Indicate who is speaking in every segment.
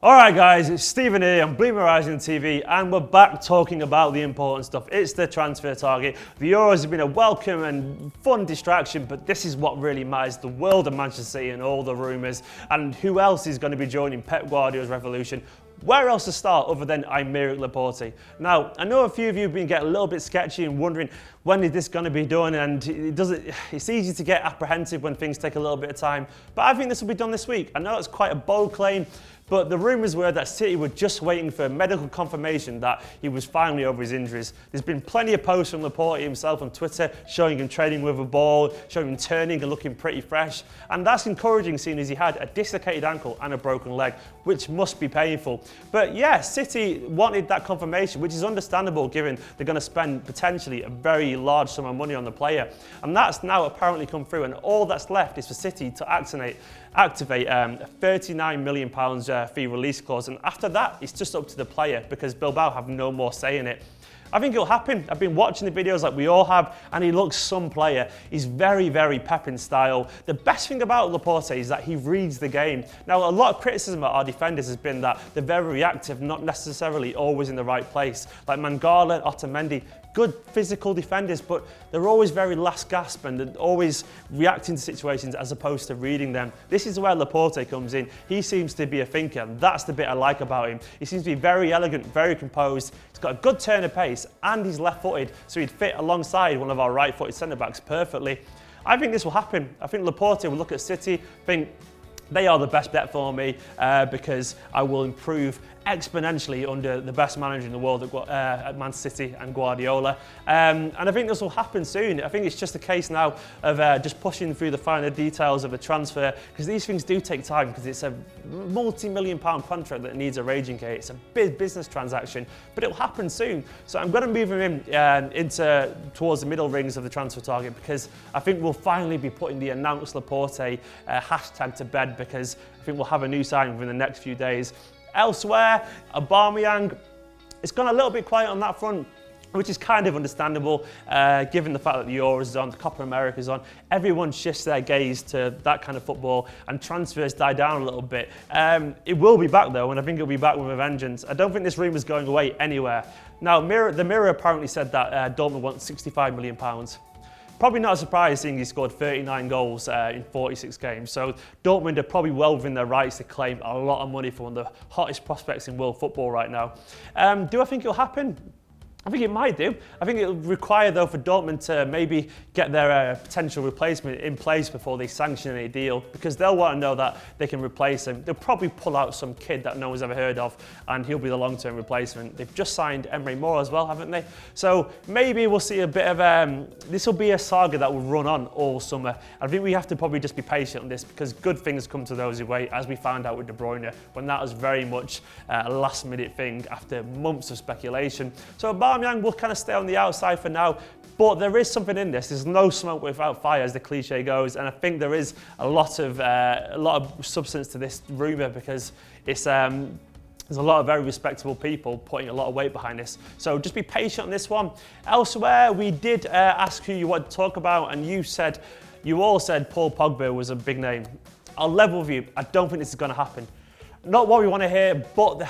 Speaker 1: Alright guys, it's Stephen here on BlueMoonRisingTV and we're back talking about the important stuff. It's the transfer target. The Euros have been a welcome and fun distraction, but this is what really matters, the world of Manchester City and all the rumours and who else is going to be joining Pep Guardiola's revolution. Where else to start other than Aymeric Laporte? Now, I know a few of you have been getting a little bit sketchy and wondering when is this going to be done, and it's easy to get apprehensive when things take a little bit of time, but I think this will be done this week. I know it's quite a bold claim, but the rumours were that City were just waiting for medical confirmation that he was finally over his injuries. There's been plenty of posts from Laporte himself on Twitter showing him training with a ball, showing him turning and looking pretty fresh, and that's encouraging seeing as he had a dislocated ankle and a broken leg, which must be painful. But yeah, City wanted that confirmation, which is understandable given they're going to spend potentially a very large sum of money on the player. And that's now apparently come through, and all that's left is for City to activate a £39 million fee release clause. And after that, it's just up to the player because Bilbao have no more say in it. I think it'll happen. I've been watching the videos like we all have, and he looks some player. He's very, very Pep in style. The best thing about Laporte is that he reads the game. Now, a lot of criticism about our defenders has been that they're very reactive, not necessarily always in the right place. Like Mangala, Otamendi, good physical defenders, but they're always very last gasp and they're always reacting to situations as opposed to reading them. This is where Laporte comes in. He seems to be a thinker, and that's the bit I like about him. He seems to be very elegant, very composed. He's got a good turn of pace, and he's left-footed, so he'd fit alongside one of our right-footed centre-backs perfectly. I think this will happen. I think Laporte will look at City, think they are the best bet for me because I will improve exponentially under the best manager in the world at Man City and Guardiola. And I think this will happen soon. I think it's just a case now of just pushing through the finer details of the transfer, because these things do take time, because it's a multi-million-pound contract that needs a raging gate. It's a big business transaction, but it'll happen soon. So I'm going to move him in towards the middle rings of the transfer target, because I think we'll finally be putting the announced Laporte hashtag to bed, because I think we'll have a new signing within the next few days. Elsewhere, Aubameyang, it's gone a little bit quiet on that front, which is kind of understandable given the fact that the Euros is on, the Copa America is on. Everyone shifts their gaze to that kind of football and transfers die down a little bit. It will be back though, and I think it'll be back with a vengeance. I don't think this rumour is going away anywhere. Now, the Mirror apparently said that Dortmund wants £65 million. Probably not a surprise seeing he scored 39 goals in 46 games. So Dortmund are probably well within their rights to claim a lot of money for one of the hottest prospects in world football right now. Do I think it'll happen? I think it might do. I think it'll require, though, for Dortmund to maybe get their potential replacement in place before they sanction a deal, because they'll want to know that they can replace him. They'll probably pull out some kid that no one's ever heard of, and he'll be the long-term replacement. They've just signed Emery Moore as well, haven't they? So maybe we'll see a bit of this will be a saga that will run on all summer. I think we have to probably just be patient on this, because good things come to those who wait, as we found out with De Bruyne, when that was very much a last-minute thing after months of speculation. So Aubameyang will kind of stay on the outside for now, but there is something in this. There's no smoke without fire, as the cliche goes, and I think there is a lot of substance to this rumour, because it's there's a lot of very respectable people putting a lot of weight behind this. So just be patient on this one. Elsewhere, we did ask who you want to talk about, and you all said Paul Pogba was a big name. I'll level with you. I don't think this is going to happen. Not what we want to hear, but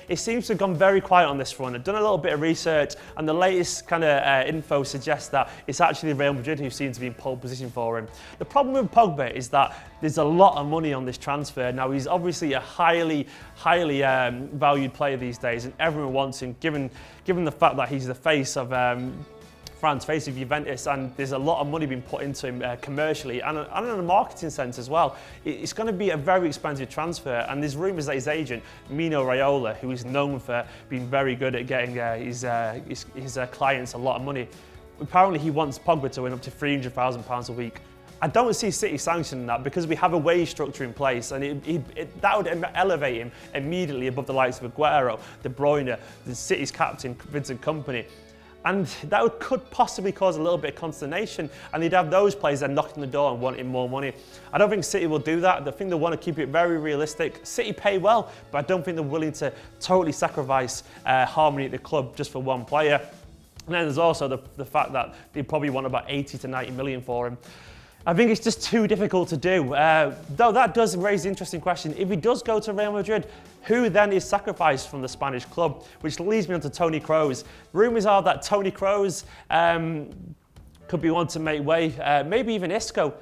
Speaker 1: it seems to have gone very quiet on this front. I've done a little bit of research, and the latest kind of info suggests that it's actually Real Madrid who seems to be in pole position for him. The problem with Pogba is that there's a lot of money on this transfer. Now, he's obviously a highly valued player these days, and everyone wants him, given the fact that he's the face of France, face of Juventus, and there's a lot of money being put into him commercially and in a marketing sense as well. It's going to be a very expensive transfer, and there's rumours that his agent, Mino Raiola, who is known for being very good at getting his clients a lot of money, apparently he wants Pogba to win up to £300,000 a week. I don't see City sanctioning that, because we have a wage structure in place, and that would elevate him immediately above the likes of Aguero, De Bruyne, the City's captain, Vincent Kompany. And that could possibly cause a little bit of consternation, and they'd have those players then knocking the door and wanting more money. I don't think City will do that. I think they want to keep it very realistic. City pay well, but I don't think they're willing to totally sacrifice harmony at the club just for one player. And then there's also the fact that they probably want about 80 to 90 million for him. I think it's just too difficult to do. Though that does raise the interesting question. If he does go to Real Madrid, Who then is sacrificed from the Spanish club? Which leads me on to Toni Kroos. Rumours are that Toni Kroos could be one to make way, maybe even Isco.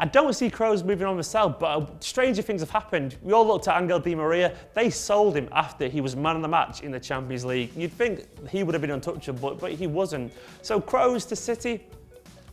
Speaker 1: I don't see Kroos moving on myself, but stranger things have happened. We all looked at Angel Di Maria. They sold him after he was man of the match in the Champions League. You'd think he would have been untouchable, but he wasn't. So Kroos to City.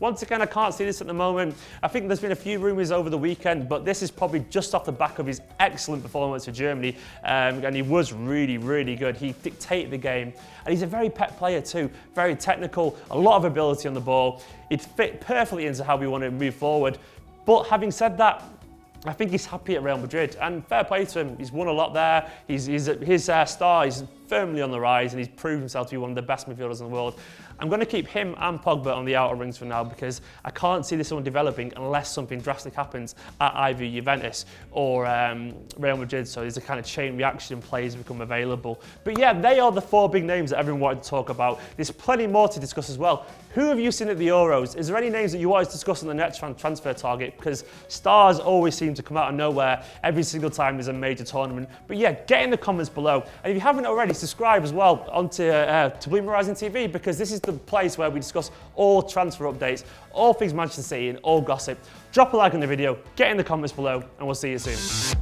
Speaker 1: Once again, I can't see this at the moment. I think there's been a few rumours over the weekend, but this is probably just off the back of his excellent performance for Germany. And he was really, really good. He dictated the game. And he's a very pet player too. Very technical, a lot of ability on the ball. He'd fit perfectly into how we want to move forward. But having said that, I think he's happy at Real Madrid, and fair play to him. He's won a lot there. His star is firmly on the rise, and he's proved himself to be one of the best midfielders in the world. I'm going to keep him and Pogba on the outer rings for now because I can't see this one developing unless something drastic happens at either Juventus or Real Madrid. So there's a kind of chain reaction players become available. But yeah, they are the 4 big names that everyone wanted to talk about. There's plenty more to discuss as well. Who have you seen at the Euros? Is there any names that you wanted to discuss on the next transfer target? Because stars always seem to come out of nowhere every single time there's a major tournament. But yeah, get in the comments below. And if you haven't already, subscribe as well onto to BlueMoonRisingTV because this is the place where we discuss all transfer updates, all things Manchester City and all gossip. Drop a like on the video, get in the comments below, and we'll see you soon.